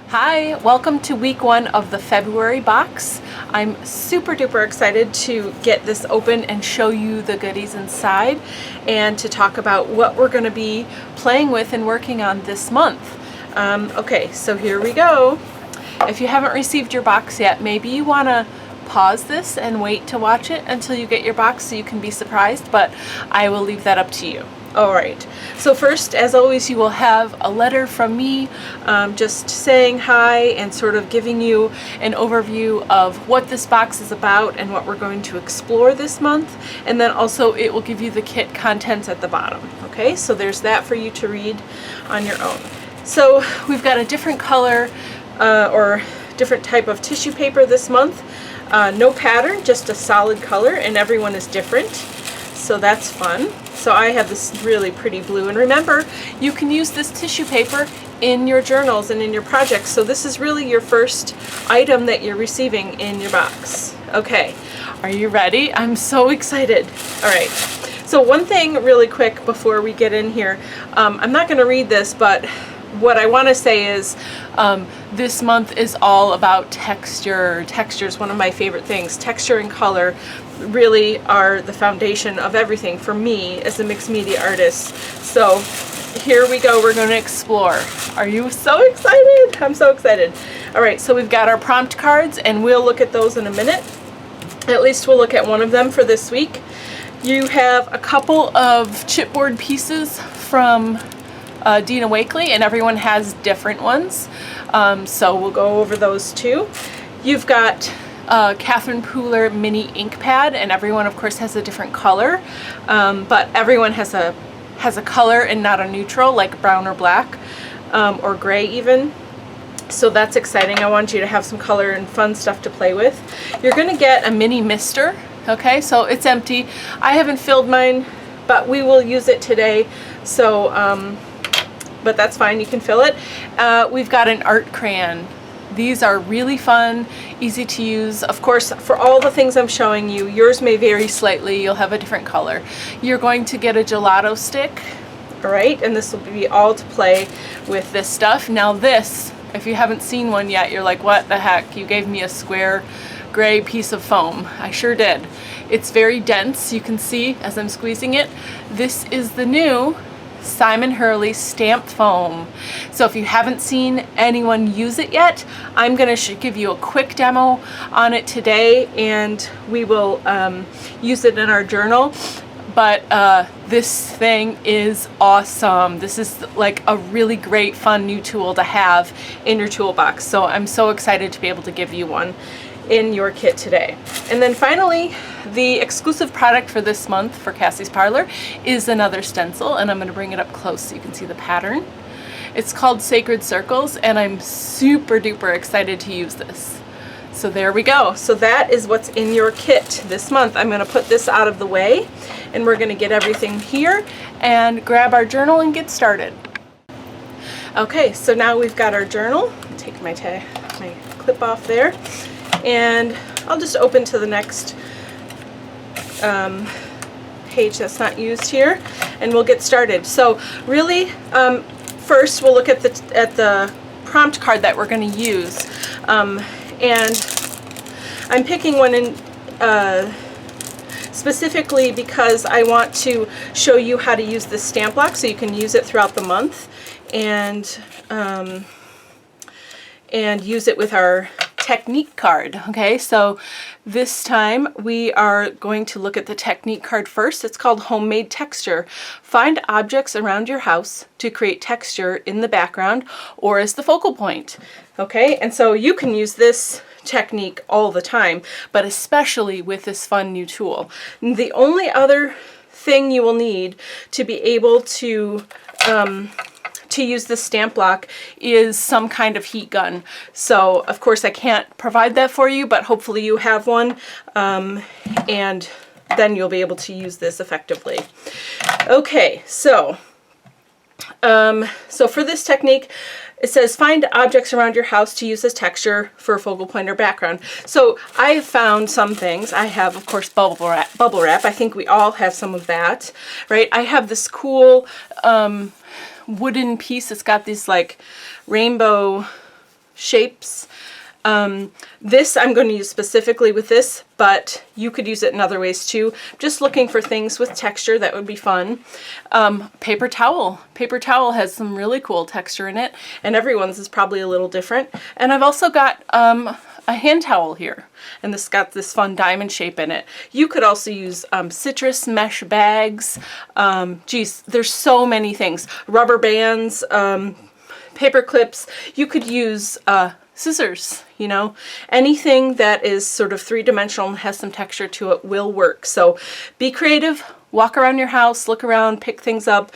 Hi, welcome to week 1 of the February box. I'm super duper excited to get this open and show you the goodies inside and to talk about what we're going to be playing with and working on this month. Okay, so here we go. If you haven't received your box yet, maybe you want to pause this and wait to watch it until you get your box so you can be surprised, but I will leave that up to you. Alright, so first, as always, you will have a letter from me just saying hi and sort of giving you an overview of what this box is about and what we're going to explore this month, and then also it will give you the kit contents at the bottom. Okay, so there's that for you to read on your own. So we've got a different color or different type of tissue paper this month. No pattern, just a solid color, and everyone is different, so that's fun. So I have this really pretty blue, and remember, you can use this tissue paper in your journals and in your projects, so this is really your first item that you're receiving in your box. Okay, are you ready? I'm so excited. All right, so one thing really quick before we get in here, I'm not going to read this, but what I want to say is this month is all about texture. Texture is one of my favorite things. Texture and color really are the foundation of everything for me as a mixed media artist. So here we go, we're going to explore. Are you so excited? I'm so excited. All right, so we've got our prompt cards, and we'll look at those in a minute. At least we'll look at one of them for this week. You have a couple of chipboard pieces from Dina Wakley, and everyone has different ones, so we'll go over those too. You've got Catherine Pooler mini ink pad, and everyone of course has a different color, but everyone has a color and not a neutral like brown or black or gray even. So that's exciting. I want you to have some color and fun stuff to play with. You're going to get a mini mister. Okay, so it's empty. I haven't filled mine, but we will use it today, so but that's fine, you can fill it. We've got an art crayon. These are really fun, easy to use. Of course, for all the things I'm showing you, yours may vary slightly. You'll have a different color. You're going to get a gelato stick, all right? And this will be all to play with this stuff. Now this, if you haven't seen one yet, you're like, what the heck? You gave me a square gray piece of foam. I sure did. It's very dense. You can see as I'm squeezing it. This is the new Simon Hurley stamped foam. So if you haven't seen anyone use it yet, I'm going to give you a quick demo on it today, and we will use it in our journal. But this thing is awesome. This is like a really great fun new tool to have in your toolbox. So I'm so excited to be able to give you one in your kit today. And then finally, the exclusive product for this month for Kassy's Parlor is another stencil, and I'm going to bring it up close so you can see the pattern. It's called Sacred Circles, and I'm super duper excited to use this. So there we go. So that is what's in your kit this month. I'm going to put this out of the way, and we're going to get everything here and grab our journal and get started. Okay, so now we've got our journal. I'll take my clip off there. And I'll just open to the next page that's not used here, and we'll get started. So really, first we'll look at the prompt card that we're going to use, and I'm picking one in specifically because I want to show you how to use this stamp block so you can use it throughout the month and use it with our technique card. Okay, so this time we are going to look at the technique card first. It's called Homemade Texture. Find objects around your house to create texture in the background or as the focal point. Okay, and so you can use this technique all the time, but especially with this fun new tool. The only other thing you will need to be able to use this stamp block is some kind of heat gun. So of course I can't provide that for you, but hopefully you have one, and then you'll be able to use this effectively. Okay, so for this technique, it says find objects around your house to use as texture for a focal point or background. So I have found some things. I have, of course, bubble wrap. I think we all have some of that, right? I have this cool wooden piece. It's got these like rainbow shapes. This I'm going to use specifically with this, but you could use it in other ways too. Just looking for things with texture that would be fun. Paper towel. Paper towel has some really cool texture in it, and everyone's is probably a little different. And I've also got a hand towel here, and this got this fun diamond shape in it. You could also use citrus mesh bags. Geez, there's so many things. Rubber bands, paper clips. You could use scissors, you know, anything that is sort of three-dimensional and has some texture to it will work. So be creative, walk around your house, look around, pick things up,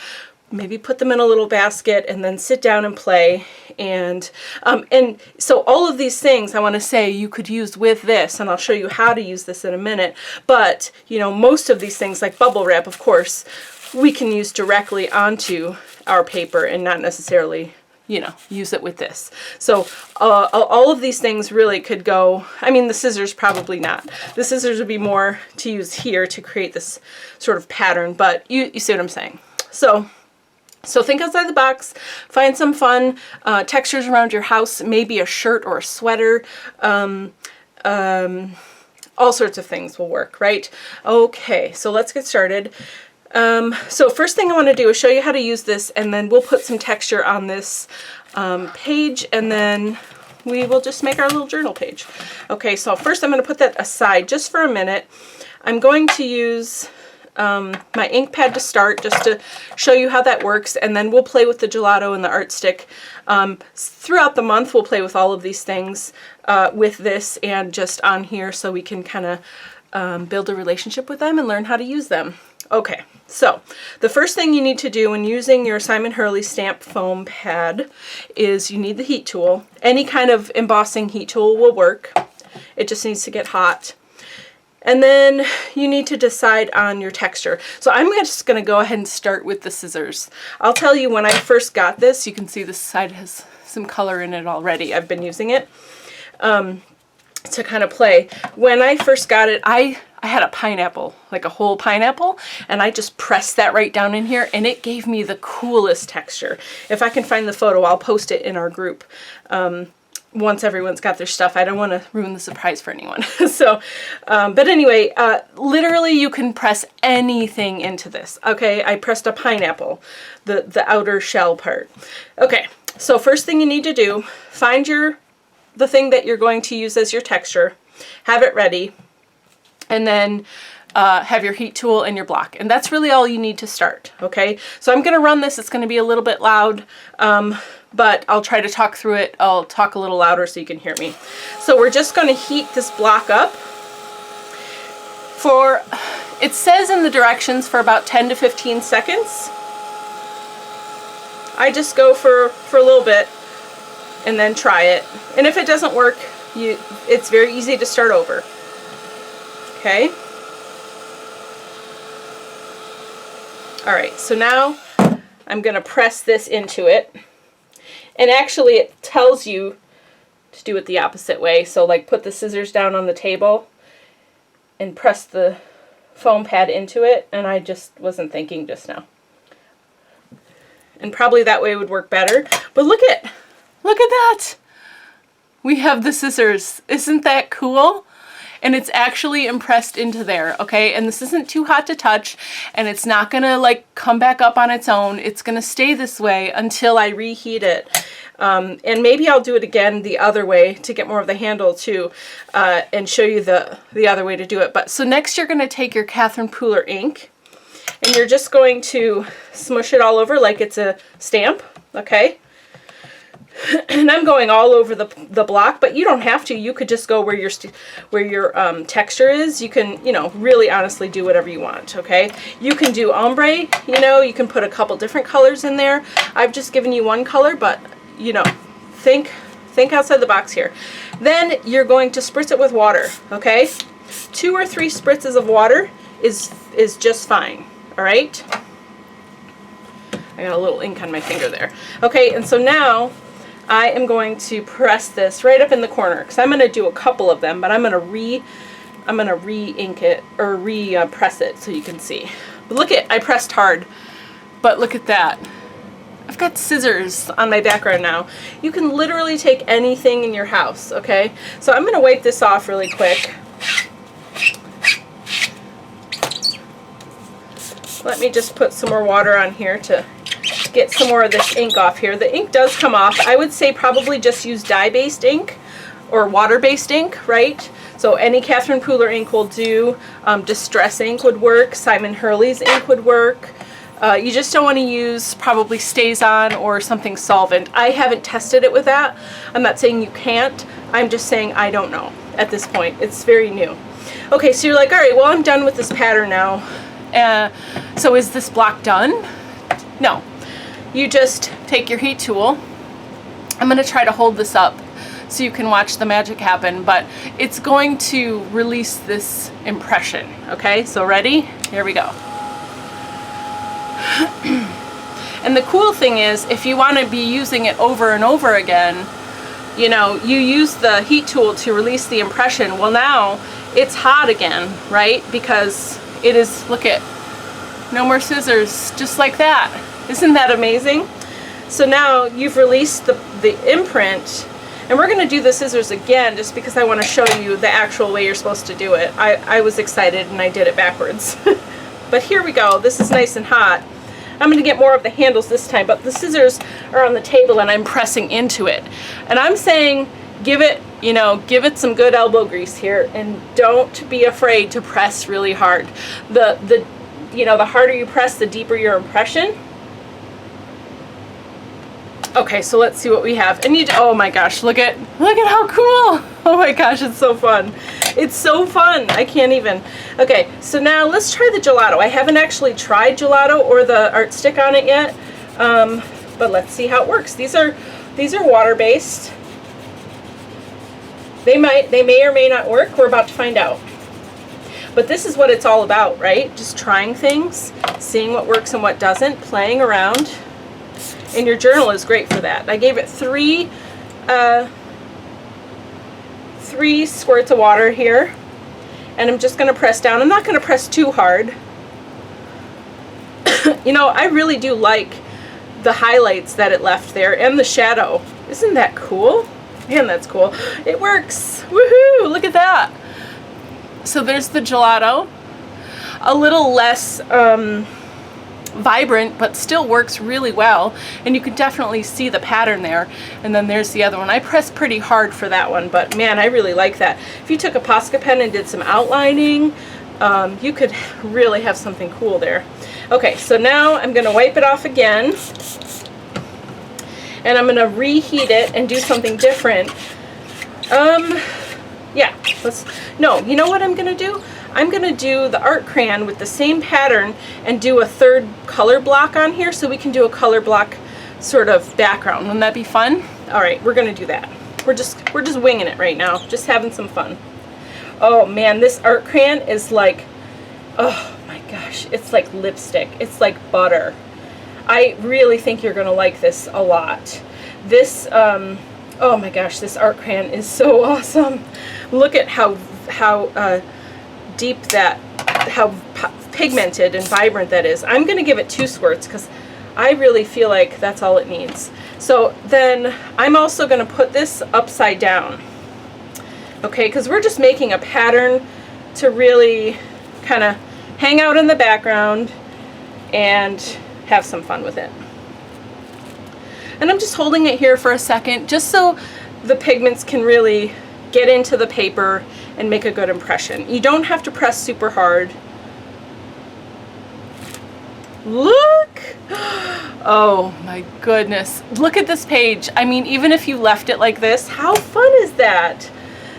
maybe put them in a little basket, and then sit down and play. And so all of these things I want to say you could use with this, and I'll show you how to use this in a minute. But, you know, most of these things, like bubble wrap, of course, we can use directly onto our paper and not necessarily, you know, use it with this. So all of these things really could go, I mean, the scissors probably not. The scissors would be more to use here to create this sort of pattern, but you see what I'm saying. So think outside the box, find some fun textures around your house, maybe a shirt or a sweater. All sorts of things will work, right? Okay, so let's get started. So first thing I want to do is show you how to use this, and then we'll put some texture on this page, and then we will just make our little journal page. Okay, so first I'm going to put that aside just for a minute. I'm going to use my ink pad to start, just to show you how that works, and then we'll play with the gelato and the art stick. Throughout the month we'll play with all of these things with this and just on here, so we can kind of build a relationship with them and learn how to use them. Okay, so the first thing you need to do when using your Simon Hurley stamp foam pad is you need the heat tool. Any kind of embossing heat tool will work. It just needs to get hot. And then you need to decide on your texture. So I'm just going to go ahead and start with the scissors. I'll tell you, when I first got this, you can see this side has some color in it already. I've been using it to kind of play. When I first got it, I had a pineapple, like a whole pineapple, and I just pressed that right down in here, and it gave me the coolest texture. If I can find the photo, I'll post it in our group once everyone's got their stuff. I don't want to ruin the surprise for anyone. So, but anyway, literally you can press anything into this. Okay, I pressed a pineapple, the outer shell part. Okay, so first thing you need to do, find the thing that you're going to use as your texture, have it ready, and then have your heat tool and your block. And that's really all you need to start, okay? So I'm going to run this. It's going to be a little bit loud, but I'll try to talk through it. I'll talk a little louder so you can hear me. So we're just going to heat this block up for, it says in the directions, for about 10 to 15 seconds. I just go for a little bit and then try it. And if it doesn't work, it's very easy to start over. Okay. All right, so now I'm going to press this into it. And actually it tells you to do it the opposite way. So like put the scissors down on the table and press the foam pad into it. And I just wasn't thinking just now. And probably that way would work better. But look at that. We have the scissors. Isn't that cool? And it's actually impressed into there, okay? And this isn't too hot to touch, and it's not gonna like come back up on its own. It's gonna stay this way until I reheat it. And maybe I'll do it again the other way to get more of the handle too, and show you the other way to do it. But so next you're gonna take your Catherine Pooler ink, and you're just going to smush it all over like it's a stamp, okay? And I'm going all over the block, but you don't have to. You could just go where your texture is. You can, you know, really honestly do whatever you want, okay? You can do ombre, you know, you can put a couple different colors in there. I've just given you one color, but, you know, think outside the box here. Then you're going to spritz it with water, okay? 2 or 3 spritzes of water is just fine, all right? I got a little ink on my finger there. Okay, and so now I am going to press this right up in the corner, because I'm going to do a couple of them, but I'm going to re-ink it, or re-press it so you can see. But look I pressed hard, but look at that. I've got scissors on my background now. You can literally take anything in your house, okay? So I'm gonna wipe this off really quick. Let me just put some more water on here to get some more of this ink off here. The ink does come off. I would say probably just use dye-based ink or water-based ink, right? So any Catherine Pooler ink will do. Distress ink would work. Simon Hurley's ink would work. You just don't want to use probably StazOn or something solvent. I haven't tested it with that. I'm not saying you can't. I'm just saying I don't know at this point. It's very new. Okay, so you're like, all right, well, I'm done with this pattern now. So is this block done? No. You just take your heat tool. I'm going to try to hold this up so you can watch the magic happen, but it's going to release this impression. Okay, so ready? Here we go. And the cool thing is, if you want to be using it over and over again, you know, you use the heat tool to release the impression. Well, now it's hot again, right? Because it is, look at, no more scissors, just like that. Isn't that amazing? So now you've released the imprint, and we're going to do the scissors again just because I want to show you the actual way you're supposed to do it. I was excited and I did it backwards. But here we go. This is nice and hot. I'm going to get more of the handles this time, but the scissors are on the table and I'm pressing into it. And I'm saying give it, you know, give it some good elbow grease here, and don't be afraid to press really hard. You know, the harder you press, the deeper your impression. Okay, so let's see what we have. And oh my gosh, look at how cool. Oh my gosh, it's so fun. It's so fun. I can't even. Okay, so now let's try the gelato. I haven't actually tried gelato or the art stick on it yet, but let's see how it works. These are water-based. They may or may not work. We're about to find out. But this is what it's all about, right? Just trying things, seeing what works and what doesn't, playing around. And your journal is great for that. I gave it three squirts of water here, and I'm just going to press down. I'm not going to press too hard. You know, I really do like the highlights that it left there and the shadow. Isn't that cool? Man, that's cool. It works. Woohoo! Look at that. So there's the gelato. A little less vibrant, but still works really well, and you could definitely see the pattern there. And then there's the other one. I pressed pretty hard for that one, but man, I really like that. If you took a Posca pen and did some outlining, you could really have something cool there. Okay, so now I'm going to wipe it off again, and I'm going to reheat it and do something different. Yeah, you know what I'm going to do? I'm going to do the art crayon with the same pattern and do a third color block on here so we can do a color block sort of background. Wouldn't that be fun? All right, we're going to do that. We're just winging it right now, just having some fun. Oh man, this art crayon is like, oh my gosh, it's like lipstick. It's like butter. I really think you're going to like this a lot. This, oh my gosh, this art crayon is so awesome. Look at how deep how pigmented and vibrant that is. I'm going to give it 2 squirts because I really feel like that's all it needs. So then I'm also going to put this upside down. Okay, because we're just making a pattern to really kind of hang out in the background and have some fun with it. And I'm just holding it here for a second just so the pigments can really get into the paper and make a good impression. You don't have to press super hard. Look! Oh my goodness. Look at this page. I mean, even if you left it like this, how fun is that?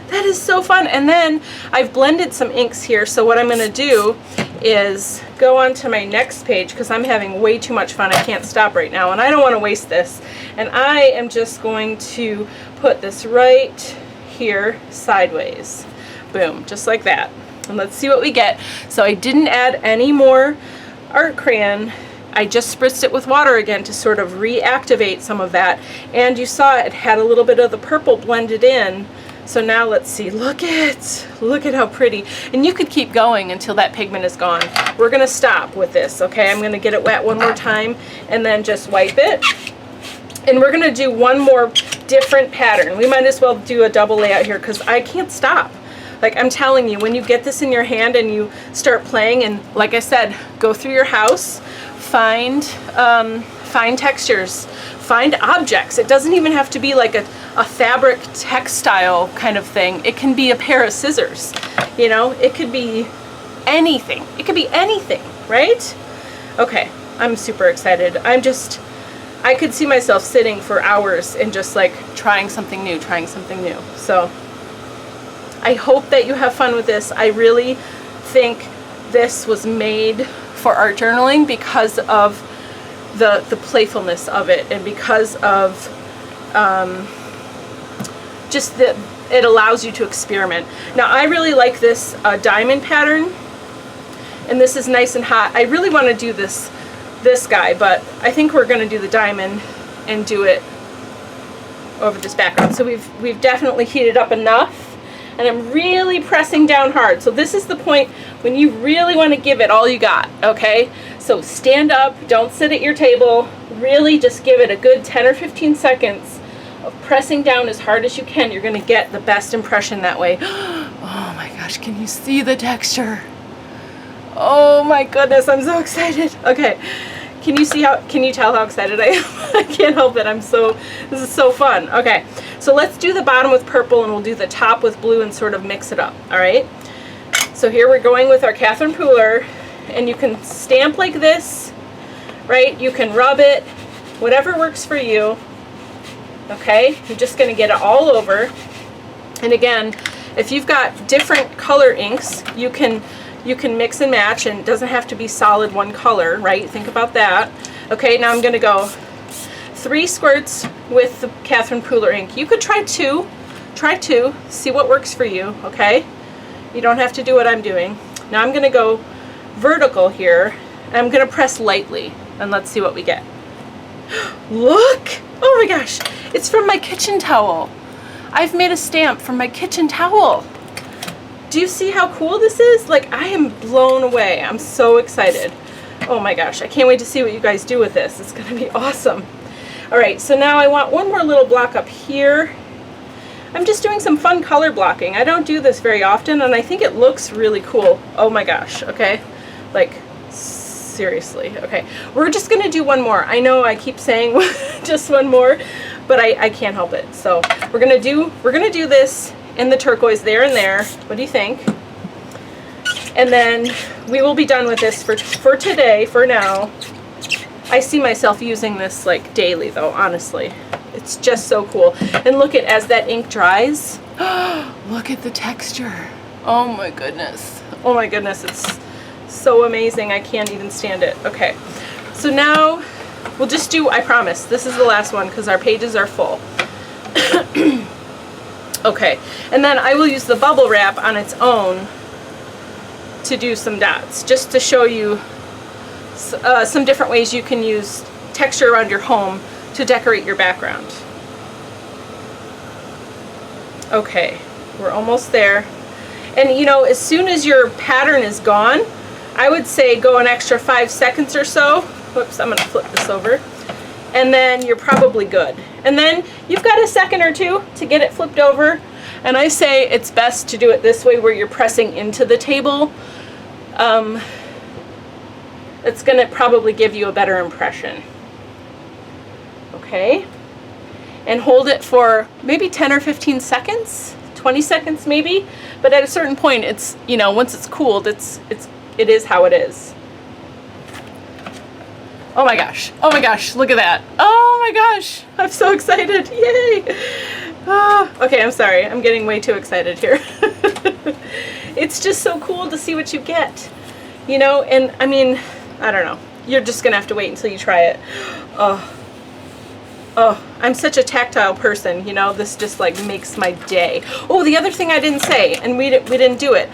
That is so fun. And then I've blended some inks here, so what I'm going to do is go on to my next page because I'm having way too much fun. I can't stop right now, and I don't want to waste this. And I am just going to put this right here sideways. Boom, just like that. And let's see what we get. So I didn't add any more art crayon. I just spritzed it with water again to sort of reactivate some of that. And you saw it had a little bit of the purple blended in So now let's see, look at how pretty. And you could keep going until that pigment is gone. We're gonna stop with this, okay? I'm gonna get it wet one more time and then just wipe it. And we're gonna do one more different pattern. We might as well do a double layout here because I can't stop. Like I'm telling you, when you get this in your hand and you start playing, and like I said, go through your house, find textures, find objects. It doesn't even have to be like a fabric textile kind of thing. It can be a pair of scissors, you know, it could be anything. It could be anything, right? Okay, I'm super excited. I could see myself sitting for hours and just like trying something new. So I hope that you have fun with this. I really think this was made for art journaling because of the playfulness of it, and because of just that it allows you to experiment. Now I really like this diamond pattern, and this is nice and hot. I really want to do this guy, but I think we're going to do the diamond and do it over this background. So we've definitely heated up enough, and I'm really pressing down hard. So this is the point when you really want to give it all you got, okay? So stand up, don't sit at your table, really just give it a good 10 or 15 seconds of pressing down as hard as you can. You're going to get the best impression that way. Oh my gosh, can you see the texture? Oh my goodness, I'm so excited. Okay, can you tell how excited I am? I can't help it. This is so fun. Okay, so let's do the bottom with purple and we'll do the top with blue and sort of mix it up, all right? So here we're going with our Catherine Pooler, and you can stamp like this, right? You can rub it, whatever works for you, okay? You're just gonna get it all over. And again, if you've got different color inks, you can mix and match, and it doesn't have to be solid one color, right? Think about that. Okay, now I'm gonna go 3 squirts with the Catherine Pooler ink. You could try two, see what works for you, okay? You don't have to do what I'm doing. Now I'm gonna go vertical here, and I'm gonna press lightly, and let's see what we get. Look! Oh my gosh, it's from my kitchen towel. I've made a stamp from my kitchen towel. Do you see how cool this is? Like, I am blown away. I'm so excited. Oh my gosh, I can't wait to see what you guys do with this. It's gonna be awesome. All right, so now I want one more little block up here. I'm just doing some fun color blocking. I don't do this very often, and I think it looks really cool. Oh my gosh, okay? Like, seriously, okay. We're just gonna do one more. I know I keep saying just one more, but I can't help it. So we're gonna do this in the turquoise there and there. What do you think? And then we will be done with this for today, for now. I see myself using this like daily though, honestly. It's just so cool. And look as that ink dries, look at the texture. Oh my goodness. Oh my goodness, it's so amazing. I can't even stand it. Okay, so now we'll just do, I promise, this is the last one because our pages are full. Okay, and then I will use the bubble wrap on its own to do some dots, just to show you some different ways you can use texture around your home to decorate your background. Okay, we're almost there. And you know, as soon as your pattern is gone, I would say go an extra 5 seconds or so. Whoops, I'm gonna flip this over. And then you're probably good. And then you've got a second or two to get it flipped over. And I say it's best to do it this way where you're pressing into the table. It's gonna probably give you a better impression. Okay, and hold it for maybe 10 or 15 seconds, 20 seconds maybe, but at a certain point it's, you know, once it's cooled, it is how it is. Oh my gosh, look at that. Oh my gosh, I'm so excited, yay. Okay, I'm sorry, I'm getting way too excited here. It's just so cool to see what you get, you know, and I mean, I don't know, you're just gonna have to wait until you try it. Oh, I'm such a tactile person, you know, this just like makes my day. Oh, the other thing I didn't say, and we didn't do it,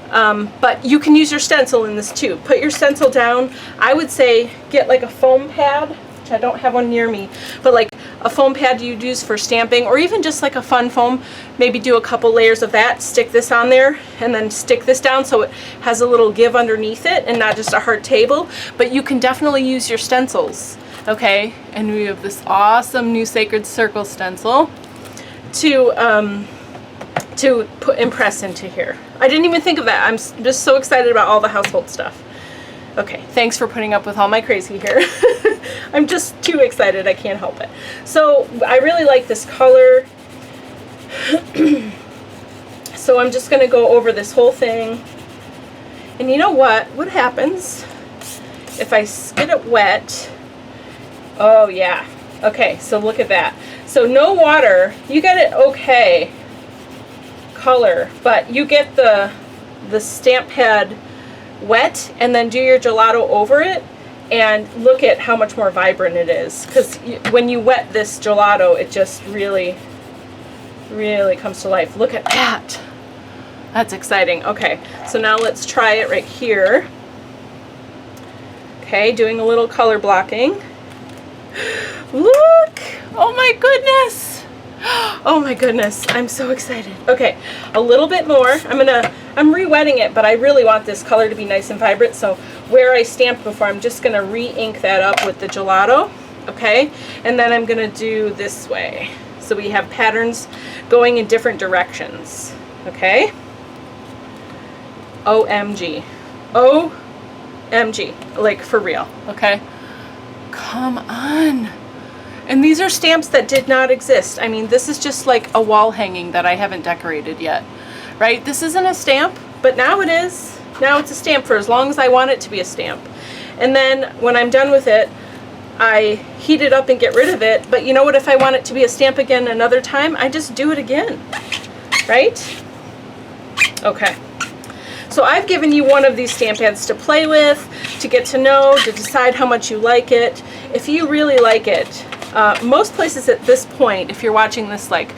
but you can use your stencil in this too. Put your stencil down. I would say get like a foam pad, which I don't have one near me, but like a foam pad you'd use for stamping, or even just like a fun foam, maybe do a couple layers of that, stick this on there, and then stick this down so it has a little give underneath it and not just a hard table. But you can definitely use your stencils, okay? And we have this awesome new Sacred Circle stencil to impress into here. I didn't even think of that. I'm just so excited about all the household stuff. Okay, thanks for putting up with all my crazy here. I'm just too excited, I can't help it. So I really like this color. So I'm just gonna go over this whole thing. And you know what happens if I get it wet? Oh yeah, okay, so look at that. So no water, you get it okay color, but you get the stamp pad wet and then do your gelato over it, and look at how much more vibrant it is, because when you wet this gelato, it just really comes to life. Look at that. That's exciting. Okay, so now let's try it right here. Okay, doing a little color blocking. Look! Oh my goodness! Oh my goodness, I'm so excited. Okay, a little bit more. I'm re-wetting it, but I really want this color to be nice and vibrant, so where I stamped before, I'm just gonna re-ink that up with the gelato, okay? And then I'm gonna do this way. So we have patterns going in different directions, okay? OMG. OMG, like for real, okay? Come on. And these are stamps that did not exist. I mean, this is just like a wall hanging that I haven't decorated yet, right? This isn't a stamp, but now it is. Now it's a stamp for as long as I want it to be a stamp. And then when I'm done with it, I heat it up and get rid of it. But you know what? If I want it to be a stamp again another time, I just do it again, right? Okay. So I've given you one of these stamp pads to play with, to get to know, to decide how much you like it. If you really like it, most places at this point, if you're watching this like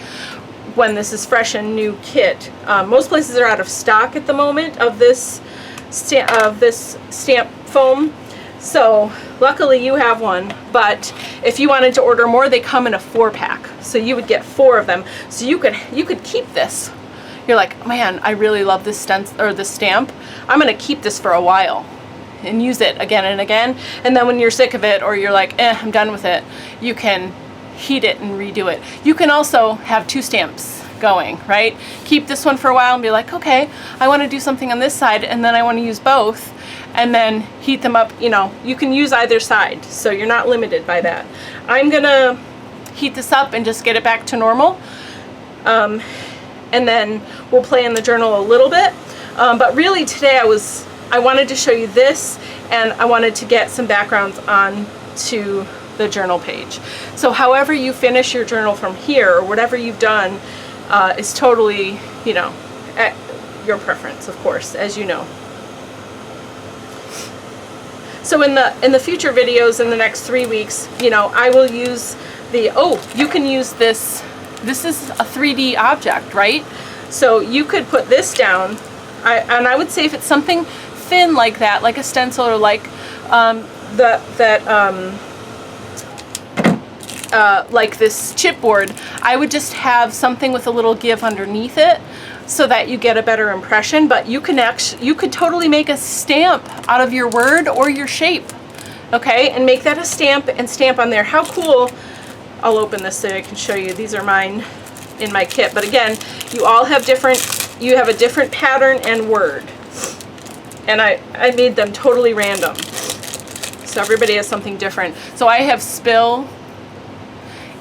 when this is fresh and new kit, most places are out of stock at the moment of this stamp foam. So luckily you have one, but if you wanted to order more, they come in a 4-pack. So you would get 4 of them. So you could keep this. You're like, man, I really love this stamp. I'm gonna keep this for a while and use it again and again. And then when you're sick of it, or you're like, I'm done with it, you can heat it and redo it. You can also have 2 stamps going, right? Keep this one for a while and be like, okay, I want to do something on this side, and then I want to use both, and then heat them up. You know, you can use either side, so you're not limited by that. I'm gonna heat this up and just get it back to normal. And then we'll play in the journal a little bit. But really today I wanted to show you this, and I wanted to get some backgrounds on to the journal page. So however you finish your journal from here, or whatever you've done, is totally, you know, at your preference, of course, as you know. So in the future videos in the next 3 weeks, you know, I will use you can use this. This is a 3D object, right? So you could put this down, and I would say if it's something thin like that, like a stencil, or like like this chipboard, I would just have something with a little give underneath it so that you get a better impression. But you could totally make a stamp out of your word or your shape, okay, and make that a stamp and stamp on there. How cool. I'll open this so I can show you. These are mine in my kit, but again, you all have you have a different pattern and word, and I made them totally random, so everybody has something different. So I have spill,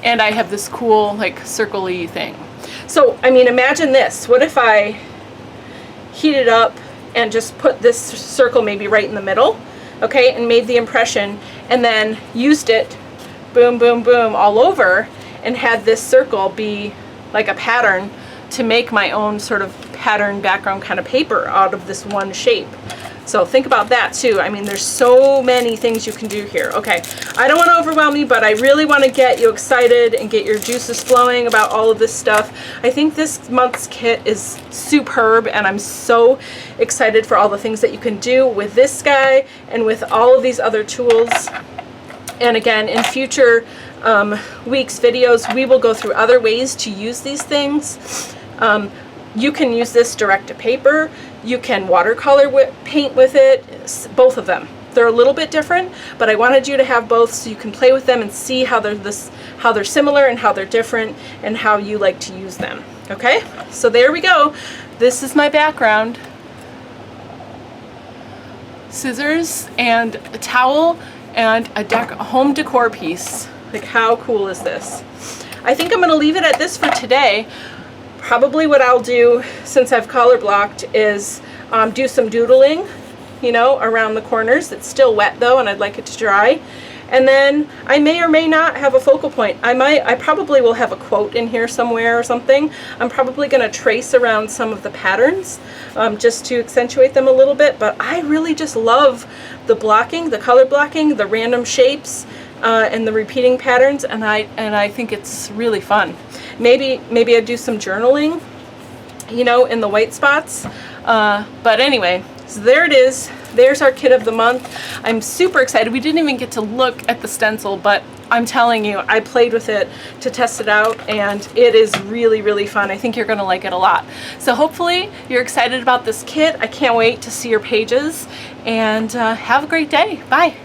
and I have this cool like circle-y thing. So I mean, imagine this. What if I heat it up and just put this circle maybe right in the middle, okay, and made the impression, and then used it boom, boom, boom all over, and had this circle be like a pattern to make my own sort of pattern background kind of paper out of this one shape. So think about that too. I mean, there's so many things you can do here. Okay, I don't want to overwhelm you, but I really want to get you excited and get your juices flowing about all of this stuff. I think this month's kit is superb, and I'm so excited for all the things that you can do with this guy and with all of these other tools. And again, in future week's videos, we will go through other ways to use these things. You can use this direct to paper. You can watercolor paint with it, both of them. They're a little bit different, but I wanted you to have both so you can play with them and see how they're similar and how they're different and how you like to use them. Okay, so there we go. This is my background. Scissors and a towel and a home decor piece. Like, how cool is this? I think I'm gonna leave it at this for today. Probably what I'll do, since I've color blocked, is do some doodling, you know, around the corners. It's still wet though, and I'd like it to dry. And then I may or may not have a focal point. I probably will have a quote in here somewhere or something. I'm probably gonna trace around some of the patterns just to accentuate them a little bit, but I really just love the blocking, the color blocking, the random shapes, and the repeating patterns, and I think it's really fun. Maybe I do some journaling, you know, in the white spots. But anyway, so there it is. There's our kit of the month. I'm super excited. We didn't even get to look at the stencil, but I'm telling you, I played with it to test it out, and it is really, really fun. I think you're gonna like it a lot. So hopefully you're excited about this kit. I can't wait to see your pages, and have a great day. Bye.